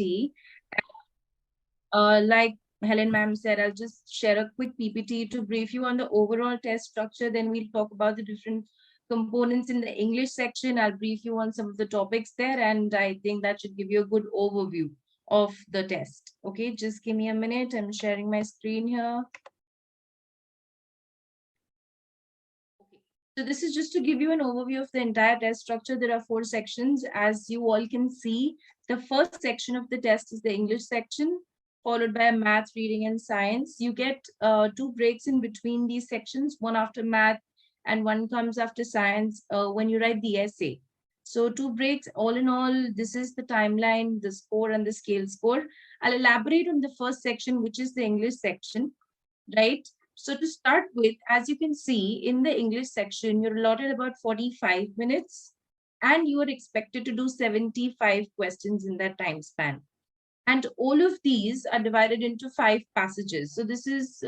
PPT. Like Helen ma'am said, I'll just share a quick PPT to brief you on the overall test structure. Then we'll talk about the different components in the English section. I'll brief you on some of the topics there, and I think that should give you a good overview of the test. Okay, just give me a minute. I'm sharing my screen here. So this is just to give you an overview of the entire test structure. There are 4 sections. As you all can see, the first section of the test is the English section, followed by math, reading, and science. You get 2 breaks in between these sections, one after math and one comes after science when you write the essay. So 2 breaks. All in all, this is the timeline, the score, and the scale score. I'll elaborate on the first section, which is the English section, right? So to start with, as you can see in the English section, you're allotted about 45 minutes and you are expected to do 75 questions in that time span. And all of these are divided into 5 passages. So this is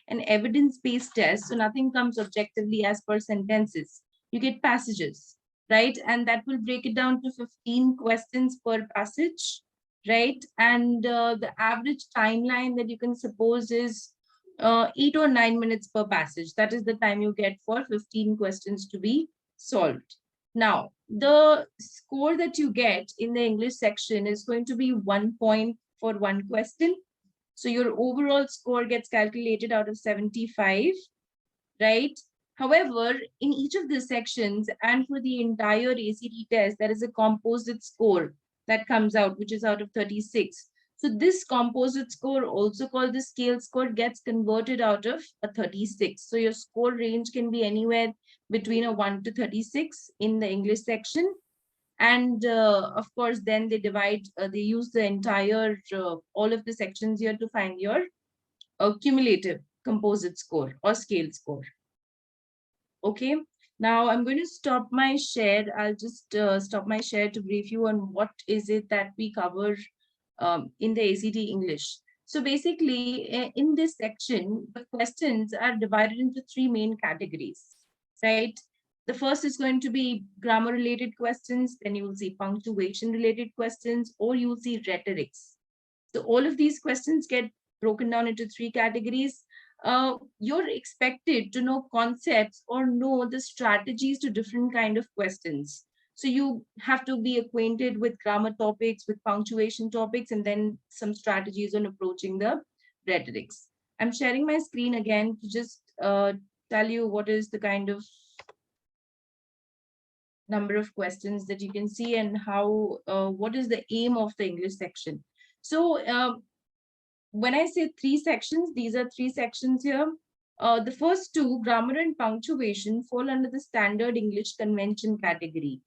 an evidence-based test. So nothing comes objectively as per sentences. You get passages, right? And that will break it down to 15 questions per passage, right? And the average timeline that you can suppose is 8 or 9 minutes per passage. That is the time you get for 15 questions to be solved. Now, the score that you get in the English section is going to be 1 point for 1 question. So your overall score gets calculated out of 75, right? However, in each of the sections and for the entire ACT test, there is a composite score that comes out, which is out of 36. So this composite score, also called the scale score, gets converted out of a 36. So your score range can be anywhere between a 1 to 36 in the English section. And of course, then they divide, they use the entire, all of the sections here to find your cumulative composite score or scale score. Okay, now I'm going to stop my share. I'll just stop my share to brief you on what is it that we cover in the ACT English. So basically, in this section, the questions are divided into 3 main categories, right? The first is going to be grammar-related questions, then you will see punctuation-related questions, or you will see rhetorics. So all of these questions get broken down into 3 categories. You're expected to know concepts or know the strategies to different kind of questions. So you have to be acquainted with grammar topics, with punctuation topics, and then some strategies on approaching the rhetorics. I'm sharing my screen again to just tell you what is the kind of number of questions that you can see and how, what is the aim of the English section. So when I say 3 sections, these are 3 sections here. The first 2, grammar and punctuation, fall under the standard English convention category.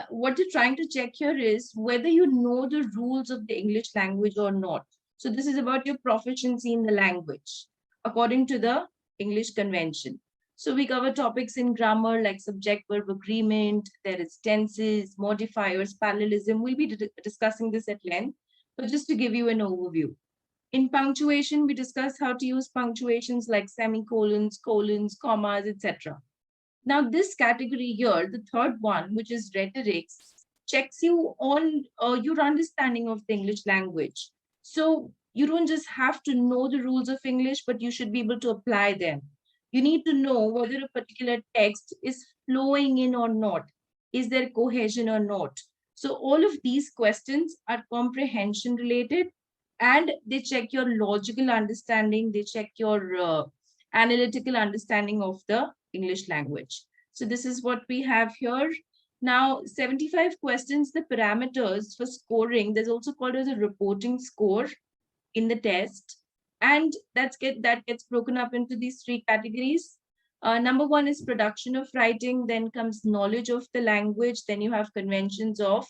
What you're trying to check here is whether you know the rules of the English language or not. So this is about your proficiency in the language, according to the English convention. So we cover topics in grammar like subject-verb agreement, there is tenses, modifiers, parallelism. We'll be discussing this at length, but just to give you an overview. In punctuation, we discuss how to use punctuations like semicolons, colons, commas, etc. Now, this category here, the third one, which is rhetorics, checks you on your understanding of the English language. So you don't just have to know the rules of English, but you should be able to apply them. You need to know whether a particular text is flowing in or not. Is there cohesion or not? So all of these questions are comprehension related, and they check your logical understanding. They check your analytical understanding of the English language. So this is what we have here. Now, 75 questions, the parameters for scoring, there's also called as a reporting score in the test. And that gets broken up into these 3 categories. Number 1 is production of writing, then comes knowledge of the language, then you have conventions of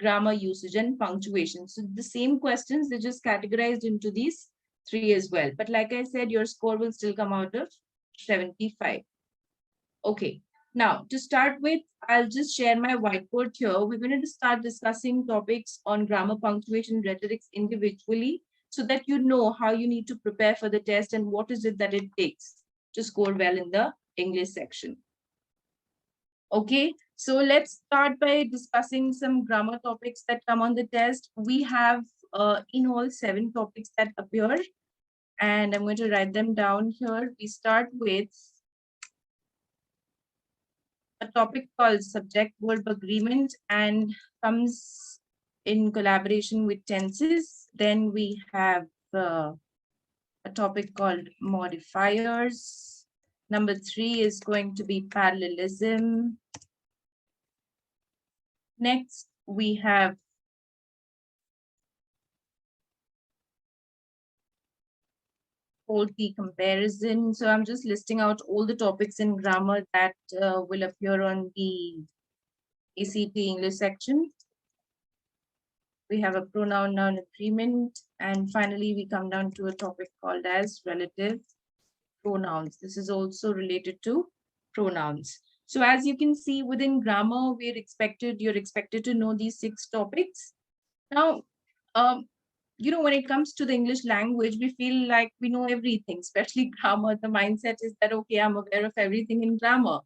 grammar usage and punctuation. So the same questions, they're just categorized into these 3 as well. But like I said, your score will still come out of 75. Okay, now to start with, I'll just share my whiteboard here. We're going to start discussing topics on grammar, punctuation, rhetorics individually, so that you know how you need to prepare for the test and what is it that it takes to score well in the English section. Okay, So let's start by discussing some grammar topics that come on the test. We have in all 7 topics that appear, and I'm going to write them down here. We start with a topic called subject-verb agreement and comes in collaboration with tenses. Then we have a topic called modifiers. Number 3 is going to be parallelism. Next, we have faulty comparison. So I'm just listing out all the topics in grammar that will appear on the ACT English section. We have a pronoun-noun agreement. And finally, we come down to a topic called as relative pronouns. This is also related to pronouns. So as you can see within grammar, you're expected to know these 6 topics. Now, when it comes to the English language, we feel like we know everything, especially grammar. The mindset is that, okay, I'm aware of everything in grammar.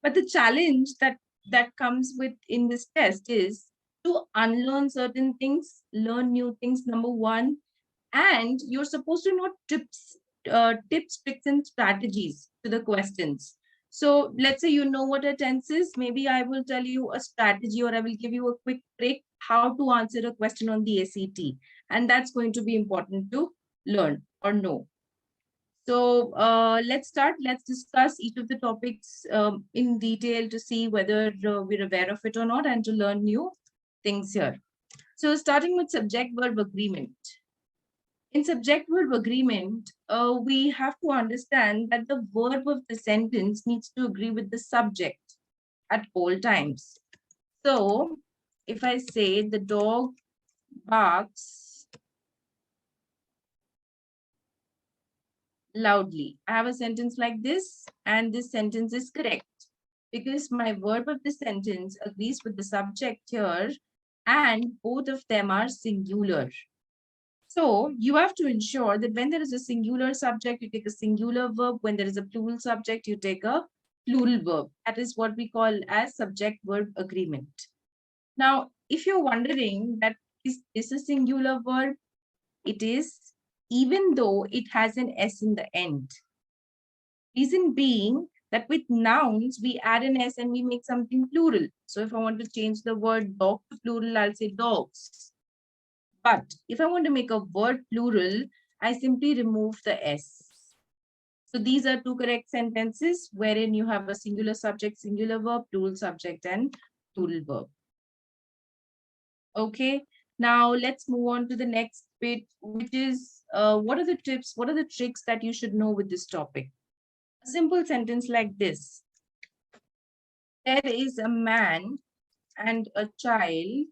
But the challenge that comes with in this test is to unlearn certain things, learn new things, number 1, and you're supposed to know tips, tricks, and strategies to the questions. So let's say you know what a tense is. Maybe I will tell you a strategy, or I will give you a quick trick how to answer a question on the ACT. And that's going to be important to learn or know. So let's start. Let's discuss each of the topics in detail to see whether we're aware of it or not, and to learn new things here. So starting with subject-verb agreement. In subject-verb agreement, we have to understand that the verb of the sentence needs to agree with the subject at all times. So if I say the dog barks loudly, I have a sentence like this, and this sentence is correct because my verb of the sentence agrees with the subject here, and both of them are singular. So you have to ensure that when there is a singular subject, you take a singular verb. When there is a plural subject, you take a plural verb. That is what we call as subject-verb agreement. Now, if you're wondering that is this a singular verb? It is, even though it has an S in the end. Reason being that with nouns, we add an S and we make something plural. So if I want to change the word dog to plural, I'll say dogs. But if I want to make a word plural, I simply remove the S. So these are 2 correct sentences wherein you have a singular subject, singular verb, plural subject, and plural verb. Okay, now let's move on to the next bit, which is what are the tips, what are the tricks that you should know with this topic? A simple sentence like this. There is a man and a child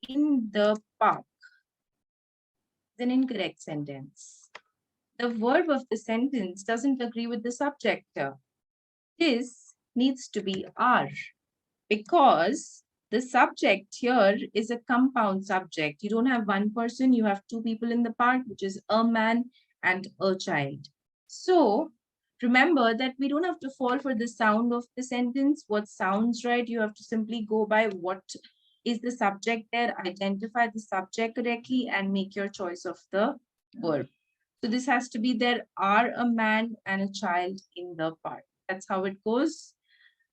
in the park. It's an incorrect sentence. The verb of the sentence doesn't agree with the subject here. This needs to be are, because the subject here is a compound subject. You don't have one person, you have 2 people in the park, which is a man and a child. So remember that we don't have to fall for the sound of the sentence. What sounds right, you have to simply go by what is the subject there, identify the subject correctly, and make your choice of the verb. So this has to be there are a man and a child in the park. That's how it goes.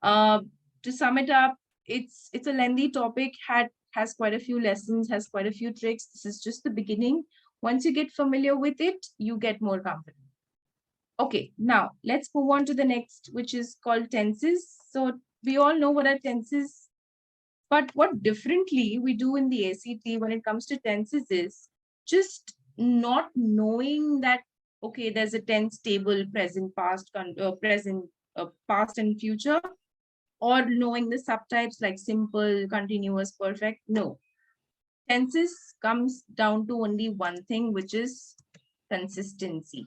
To sum it up, it's a lengthy topic, has quite a few lessons, has quite a few tricks. This is just the beginning. Once you get familiar with it, you get more confident. Okay, now let's move on to the next, which is called tenses. So we all know what are tenses, but what differently we do in the ACT when it comes to tenses is just not knowing that, okay, there's a tense table, present, past, past and future, or knowing the subtypes like simple, continuous, perfect. No. Tenses comes down to only one thing, which is consistency.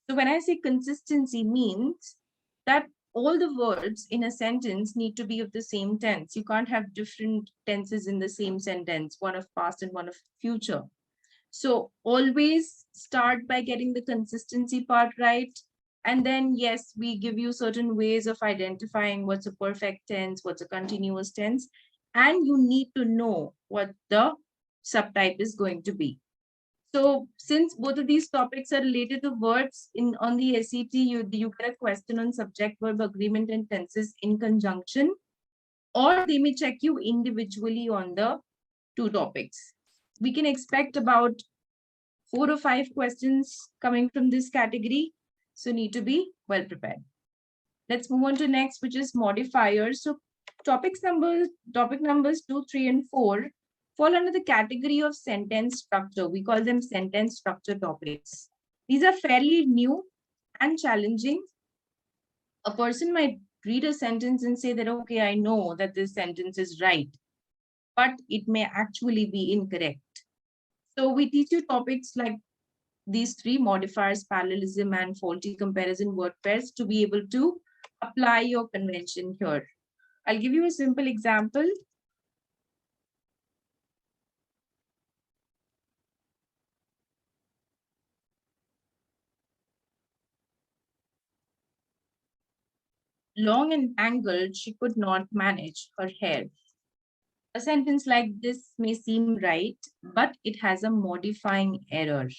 So when I say consistency means that all the words in a sentence need to be of the same tense. You can't have different tenses in the same sentence, one of past and one of future. So always start by getting the consistency part right. And then, yes, we give you certain ways of identifying what's a perfect tense, what's a continuous tense, and you need to know what the subtype is going to be. So since both of these topics are related to words in on the SET, you get a question on subject verb agreement and tenses in conjunction, or they may check you individually on the two topics. We can expect about 4 or 5 questions coming from this category, so need to be well prepared. Let's move on to next, which is modifiers. So topic numbers 2, 3, and 4 fall under the category of sentence structure. We call them sentence structure topics. These are fairly new and challenging. A person might read a sentence and say that, okay, I know that this sentence is right, but it may actually be incorrect. So we teach you topics like these three: modifiers, parallelism, and faulty comparison word pairs, to be able to apply your convention here. I'll give you a simple example. Long and tangled, she could not manage her hair. A sentence like this may seem right, but it has a modifying error.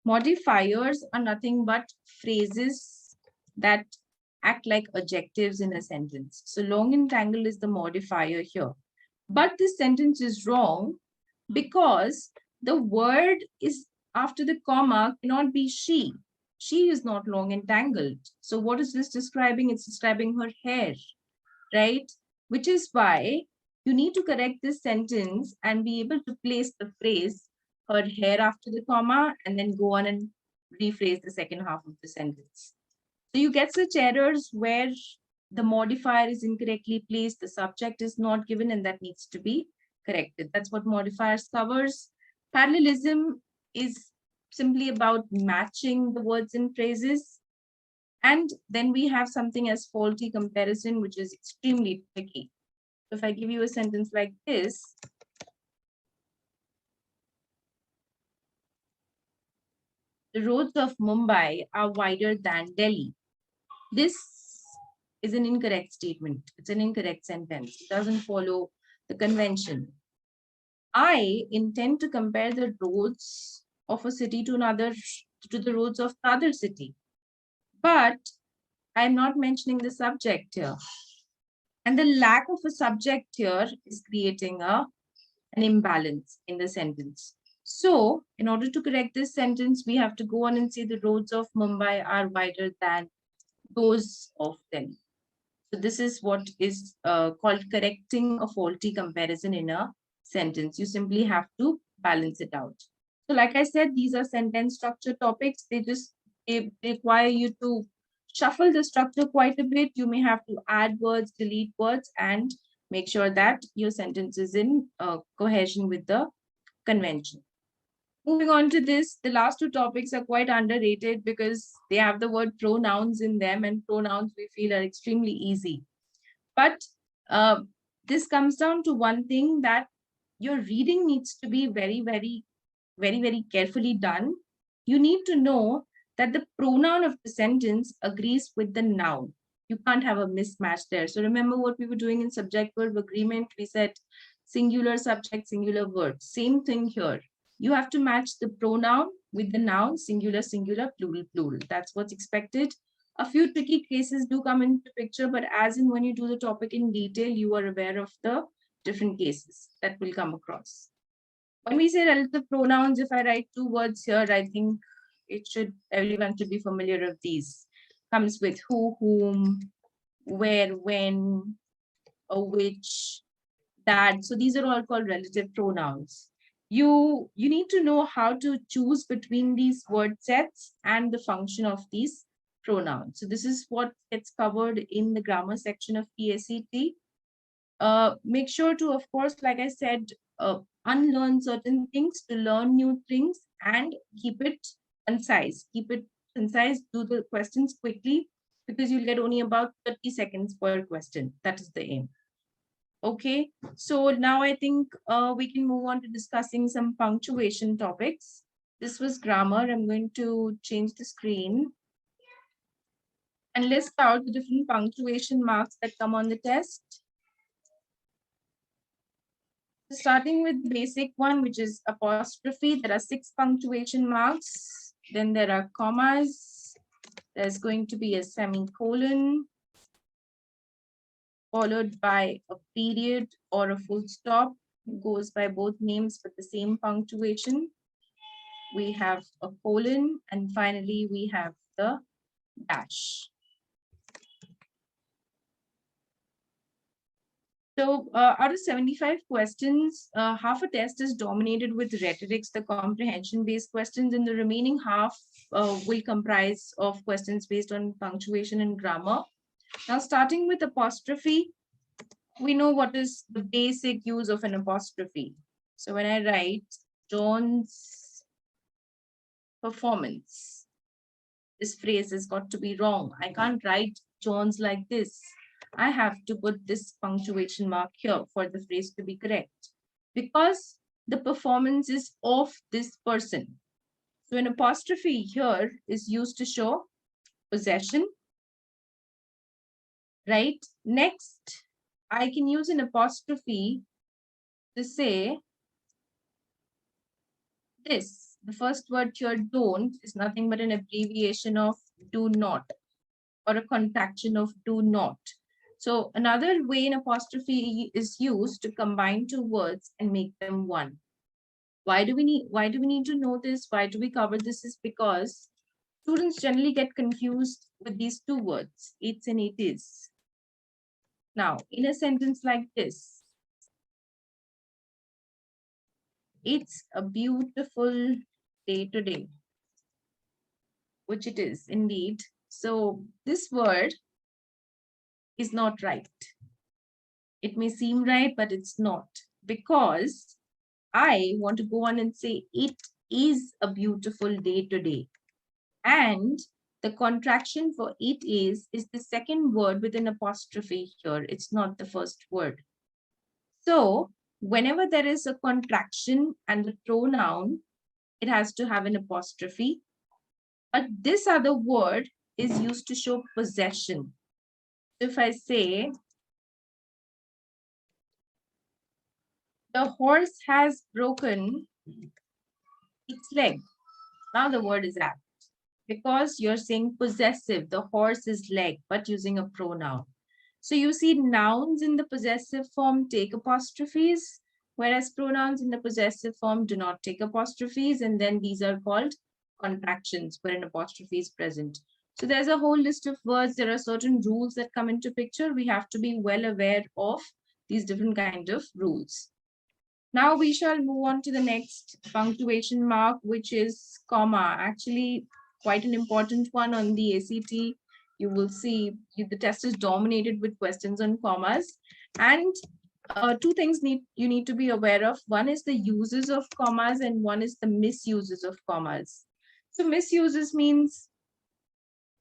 Modifiers are nothing but phrases that act like adjectives in a sentence. So long and tangled is the modifier here. But this sentence is wrong because the word is after the comma cannot be she. She is not long and tangled. So what is this describing? It's describing her hair, right? Which is why you need to correct this sentence and be able to place the phrase her hair after the comma and then go on and rephrase the second half of the sentence. So you get such errors where the modifier is incorrectly placed, the subject is not given, and that needs to be corrected. That's what modifiers covers. Parallelism is simply about matching the words and phrases. And then we have something as faulty comparison, which is extremely tricky. So if I give you a sentence like this, the roads of Mumbai are wider than Delhi. This is an incorrect statement. It's an incorrect sentence. It doesn't follow the convention. I intend to compare the roads of a city to the roads of another city. But I'm not mentioning the subject here. And the lack of a subject here is creating an imbalance in the sentence. So in order to correct this sentence, we have to go on and say the roads of Mumbai are wider than those of Delhi. So this is what is called correcting a faulty comparison in a sentence. You simply have to balance it out. So like I said, these are sentence structure topics. They require you to shuffle the structure quite a bit. You may have to add words, delete words, and make sure that your sentence is in cohesion with the convention. Moving on to this, the last two topics are quite underrated because they have the word pronouns in them, and pronouns we feel are extremely easy. But this comes down to one thing, that your reading needs to be very carefully done. You need to know that the pronoun of the sentence agrees with the noun. You can't have a mismatch there. So remember what we were doing in subject verb agreement. We said singular subject, singular verb. Same thing here. You have to match the pronoun with the noun, singular, singular, plural, plural. That's what's expected. A few tricky cases do come into picture, but as in when you do the topic in detail, you are aware of the different cases that will come across. When we say relative pronouns, if I write two words here, I think everyone should be familiar with these. Comes with who, whom, where, when, or which, that. So these are all called relative pronouns. You need to know how to choose between these word sets and the function of these pronouns. So this is what gets covered in the grammar section of PSET. Make sure to, of course, like I said, unlearn certain things to learn new things, and keep it concise. Keep it concise. Do the questions quickly, because you'll get only about 30 seconds per question. That is the aim. Okay, so now I think we can move on to discussing some punctuation topics. This was grammar. I'm going to change the screen. and list out the different punctuation marks that come on the test. So starting with the basic one, which is apostrophe, there are 6 punctuation marks. Then there are commas. There's going to be a semicolon, followed by a period or a full stop. It goes by both names with the same punctuation. We have a colon, and finally we have the dash. So out of 75 questions, half a test is dominated with rhetorics, the comprehension-based questions, and the remaining half will comprise of questions based on punctuation and grammar. Now, starting with apostrophe, we know what is the basic use of an apostrophe. So when I write John's performance, this phrase has got to be wrong. I can't write John's like this. I have to put this punctuation mark here for the phrase to be correct, because the performance is of this person. So an apostrophe here is used to show possession, right? Next, I can use an apostrophe to say this. The first word here, don't, is nothing but an abbreviation of do not, or a contraction of do not. So another way an apostrophe is used to combine 2 words and make them one. Why do we need to know this? Why do we cover this? Is because students generally get confused with these 2 words, it's and it is. Now, in a sentence like this, it's a beautiful day today, which it is indeed. So this word is not right. It may seem right, but it's not, because I want to go on and say it is a beautiful day today. And the contraction for it is the second word with an apostrophe here. It's not the first word. So whenever there is a contraction and a pronoun, it has to have an apostrophe. But this other word is used to show possession. If I say, the horse has broken its leg. Now the word is apt, because you're saying possessive, the horse is leg, but using a pronoun. So you see nouns in the possessive form take apostrophes, whereas pronouns in the possessive form do not take apostrophes, and then these are called contractions where an apostrophe is present. So there's a whole list of words. There are certain rules that come into picture. We have to be well aware of these different kind of rules. Now we shall move on to the next punctuation mark, which is comma. Actually, quite an important one on the ACT. You will see the test is dominated with questions on commas. And 2 things you need to be aware of. One is the uses of commas, and one is the misuses of commas. So misuses means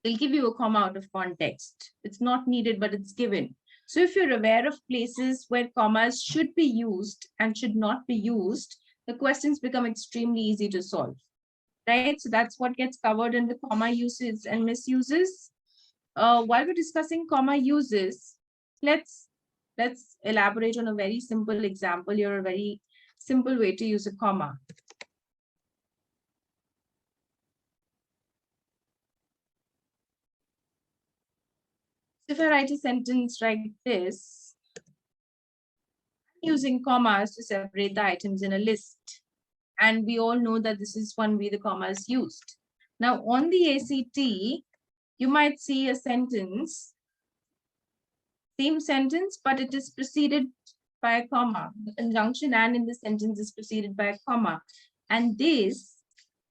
they'll give you a comma out of context. It's not needed, but it's given. So if you're aware of places where commas should be used and should not be used, the questions become extremely easy to solve, right? So that's what gets covered in the comma uses and misuses. While we're discussing comma uses, let's elaborate on a very simple example here, a very simple way to use a comma. If I write a sentence like this, using commas to separate the items in a list. And we all know that this is one way the comma is used. Now, on the ACT, you might see a sentence, same sentence, but it is preceded by a comma. The conjunction and in the sentence is preceded by a comma. And this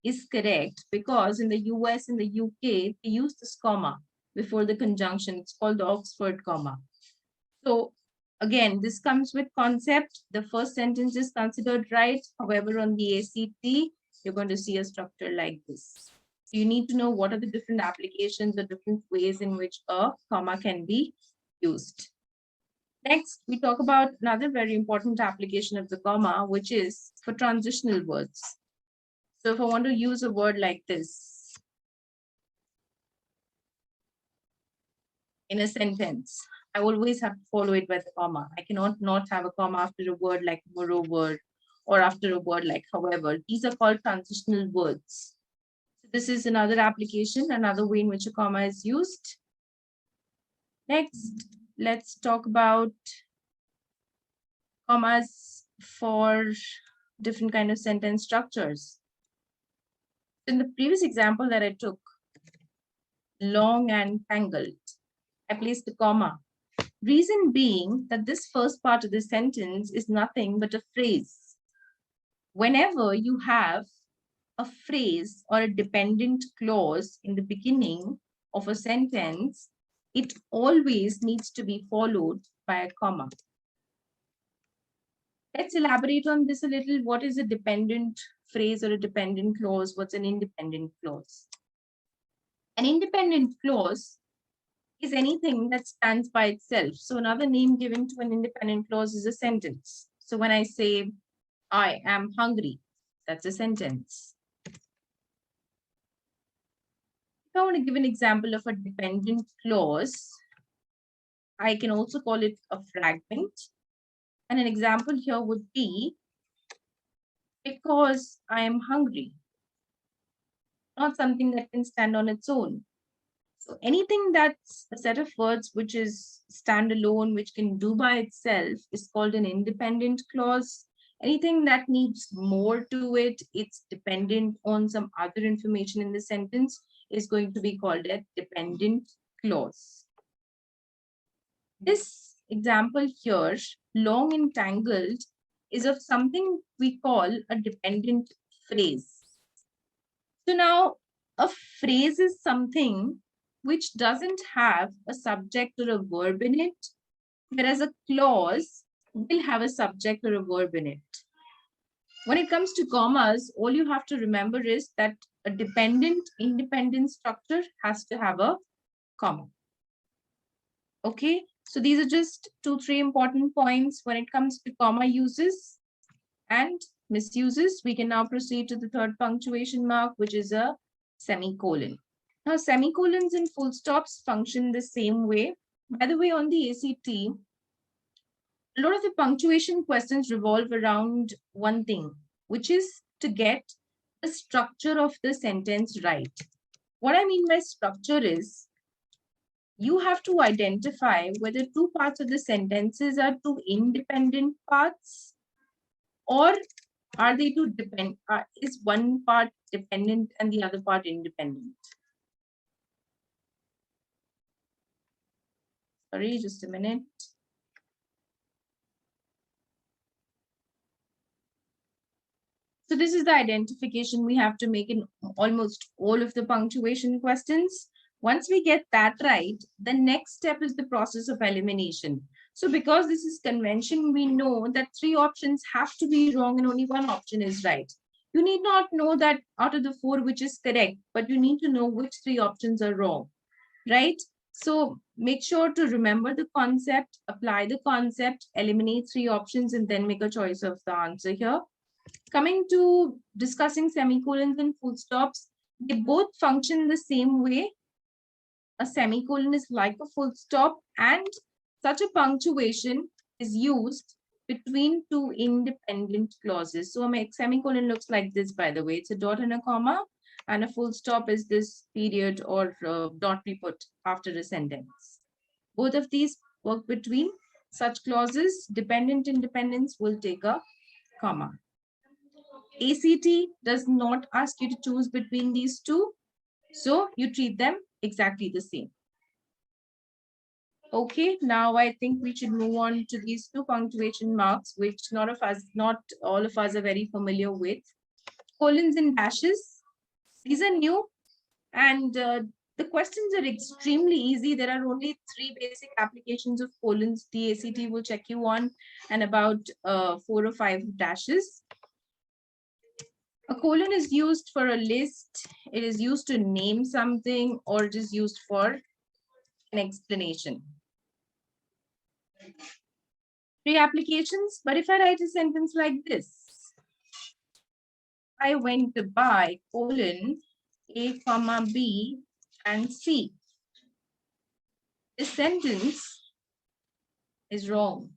is correct because in the US and the UK, they use this comma before the conjunction. It's called the Oxford comma. So again, this comes with concept. The first sentence is considered right. However, on the ACT, you're going to see a structure like this. So you need to know what are the different applications or different ways in which a comma can be used. Next, we talk about another very important application of the comma, which is for transitional words. So if I want to use a word like this, in a sentence, I always have to follow it with a comma. I cannot not have a comma after a word like moreover or after a word like however. These are called transitional words. So this is another application, another way in which a comma is used. Next, let's talk about commas for different kind of sentence structures. In the previous example that I took, long and tangled, I placed a comma. Reason being that this first part of the sentence is nothing but a phrase. Whenever you have a phrase or a dependent clause in the beginning of a sentence, it always needs to be followed by a comma. Let's elaborate on this a little. What is a dependent phrase or a dependent clause? What's an independent clause? An independent clause is anything that stands by itself. So another name given to an independent clause is a sentence. So when I say, I am hungry, that's a sentence. If I want to give an example of a dependent clause, I can also call it a fragment. And an example here would be, because I am hungry, not something that can stand on its own. So anything that's a set of words which is standalone, which can do by itself, is called an independent clause. Anything that needs more to it, it's dependent on some other information in the sentence, is going to be called a dependent clause. This example here, long and tangled, is of something we call a dependent phrase. So now a phrase is something which doesn't have a subject or a verb in it, whereas a clause will have a subject or a verb in it. When it comes to commas, all you have to remember is that a dependent, independent structure has to have a comma. Okay, so these are just 2-3 important points when it comes to comma uses and misuses. We can now proceed to the third punctuation mark, which is a semicolon. Now, semicolons and full stops function the same way. By the way, on the ACT, a lot of the punctuation questions revolve around one thing, which is to get the structure of the sentence right. What I mean by structure is, you have to identify whether two parts of the sentences are two independent parts, or are they two depend? Is one part dependent and the other part independent? Sorry, just a minute. So this is the identification we have to make in almost all of the punctuation questions. Once we get that right, the next step is the process of elimination. So because this is convention, we know that 3 options have to be wrong and only 1 option is right. You need not know that out of the 4 which is correct, but you need to know which 3 options are wrong, right? So make sure to remember the concept, apply the concept, eliminate 3 options, and then make a choice of the answer here. Coming to discussing semicolons and full stops, they both function the same way. A semicolon is like a full stop, and such a punctuation is used between 2 independent clauses. So a semicolon looks like this, by the way. It's a dot and a comma, and a full stop is this period or dot we put after a sentence. Both of these work between such clauses. Dependent independence will take a comma. ACT does not ask you to choose between these two, so you treat them exactly the same. Okay, now I think we should move on to these 2 punctuation marks, which not all of us are very familiar with. Colons and dashes. These are new, and the questions are extremely easy. There are only 3 basic applications of colons the ACT will check you on, and about 4 or 5 dashes. A colon is used for a list. It is used to name something, or it is used for an explanation. 3 applications, but if I write a sentence like this, I went to buy colon A, B, and C. This sentence is wrong.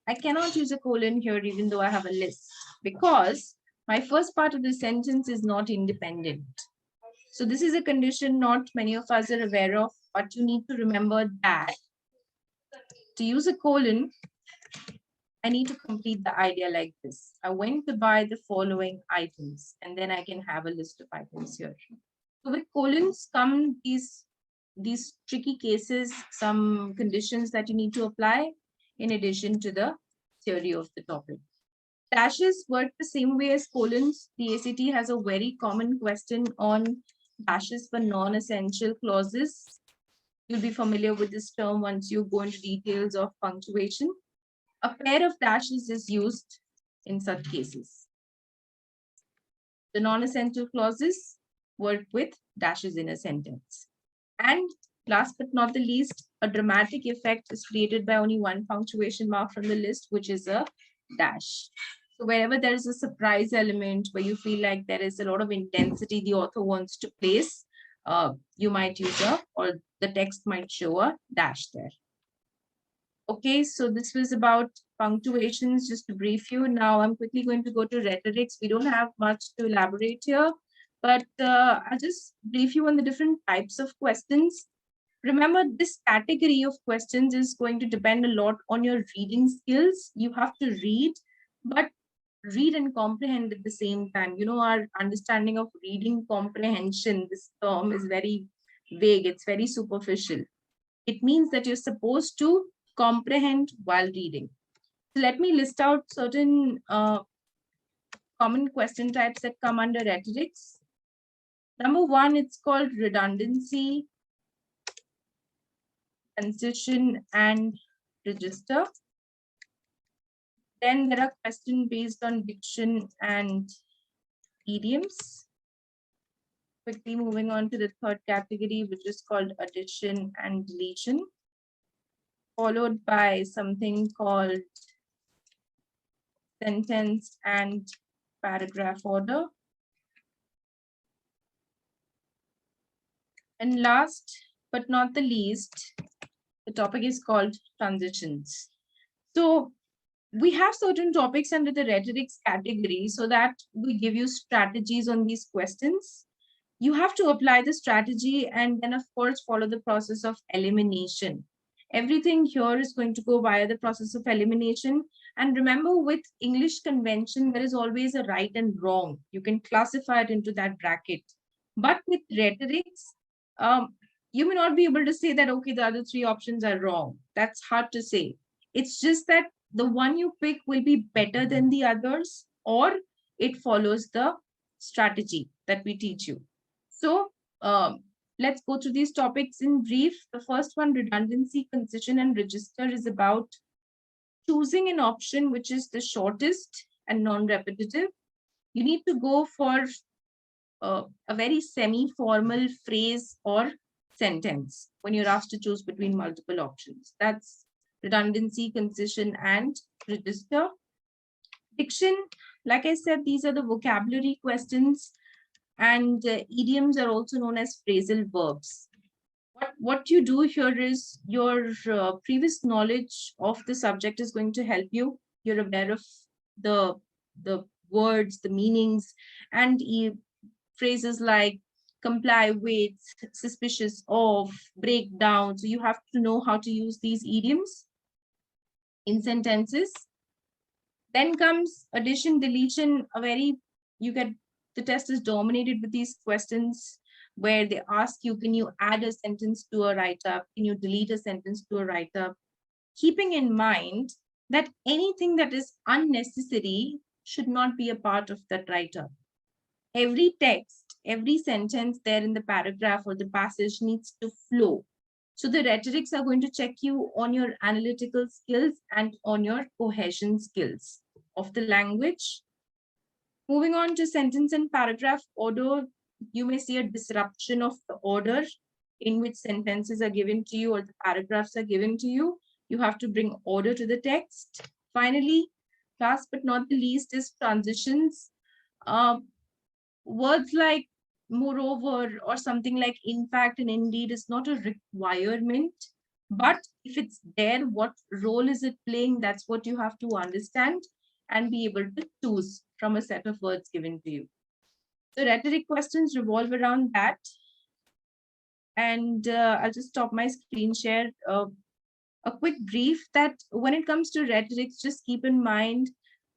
I cannot use a colon here even though I have a list, because my first part of the sentence is not independent. So this is a condition not many of us are aware of, but you need to remember that to use a colon, I need to complete the idea like this. I went to buy the following items, and then I can have a list of items here. So with colons come these tricky cases, some conditions that you need to apply in addition to the theory of the topic. Dashes work the same way as colons. The ACT has a very common question on dashes for non-essential clauses. You'll be familiar with this term once you go into details of punctuation. A pair of dashes is used in such cases. The non-essential clauses work with dashes in a sentence. And last but not the least, a dramatic effect is created by only one punctuation mark from the list, which is a dash. So wherever there is a surprise element where you feel like there is a lot of intensity the author wants to place, you might use or the text might show a dash there. Okay, so this was about punctuations, just to brief you. Now I'm quickly going to go to rhetorics. We don't have much to elaborate here, but I'll just brief you on the different types of questions. Remember, this category of questions is going to depend a lot on your reading skills. You have to read, but read and comprehend at the same time. You know, our understanding of reading comprehension, this term is very vague. It's very superficial. It means that you're supposed to comprehend while reading. So let me list out certain common question types that come under rhetorics. Number one, it's called redundancy, concision, and register. Then there are questions based on diction and idioms. Quickly moving on to the third category, which is called addition and deletion, followed by something called sentence and paragraph order. And last but not the least, the topic is called transitions. So we have certain topics under the rhetorics category so that we give you strategies on these questions. You have to apply the strategy and then, of course, follow the process of elimination. Everything here is going to go via the process of elimination. And remember, with English convention, there is always a right and wrong. You can classify it into that bracket. But with rhetorics, you may not be able to say that, okay, the other three options are wrong. That's hard to say. It's just that the one you pick will be better than the others, or it follows the strategy that we teach you. So let's go through these topics in brief. The first one, redundancy, concision, and register, is about choosing an option which is the shortest and non-repetitive. You need to go for a very semi-formal phrase or sentence when you're asked to choose between multiple options. That's redundancy, concision, and register. Diction, like I said, these are the vocabulary questions, and idioms are also known as phrasal verbs. What you do here is your previous knowledge of the subject is going to help you. You're aware of the words, the meanings, and phrases like comply with, suspicious of, break down. So you have to know how to use these idioms in sentences. Then comes addition, deletion, the test is dominated with these questions where they ask you, can you add a sentence to a write-up? Can you delete a sentence to a write-up? Keeping in mind that anything that is unnecessary should not be a part of that write-up. Every text, every sentence there in the paragraph or the passage needs to flow. So the rhetorics are going to check you on your analytical skills and on your cohesion skills of the language. Moving on to sentence and paragraph order, you may see a disruption of the order in which sentences are given to you or the paragraphs are given to you. You have to bring order to the text. Finally, last but not the least is transitions. Words like moreover, or something like in fact and indeed is not a requirement. But if it's there, what role is it playing? That's what you have to understand and be able to choose from a set of words given to you. So rhetoric questions revolve around that. And I'll just stop my screen share. A quick brief that when it comes to rhetorics, just keep in mind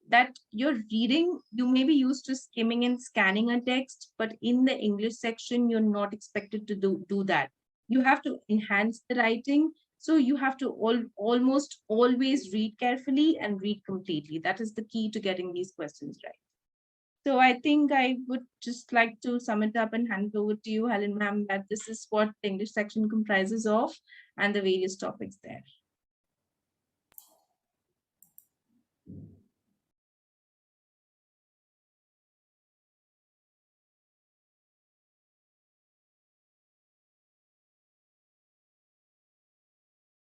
that you're reading, you may be used to skimming and scanning a text, but in the English section, you're not expected to do that. You have to enhance the writing. So you have to almost always read carefully and read completely. That is the key to getting these questions right. So I think I would just like to sum it up and hand it over to you, Helen ma'am, that this is what the English section comprises of and the various topics there.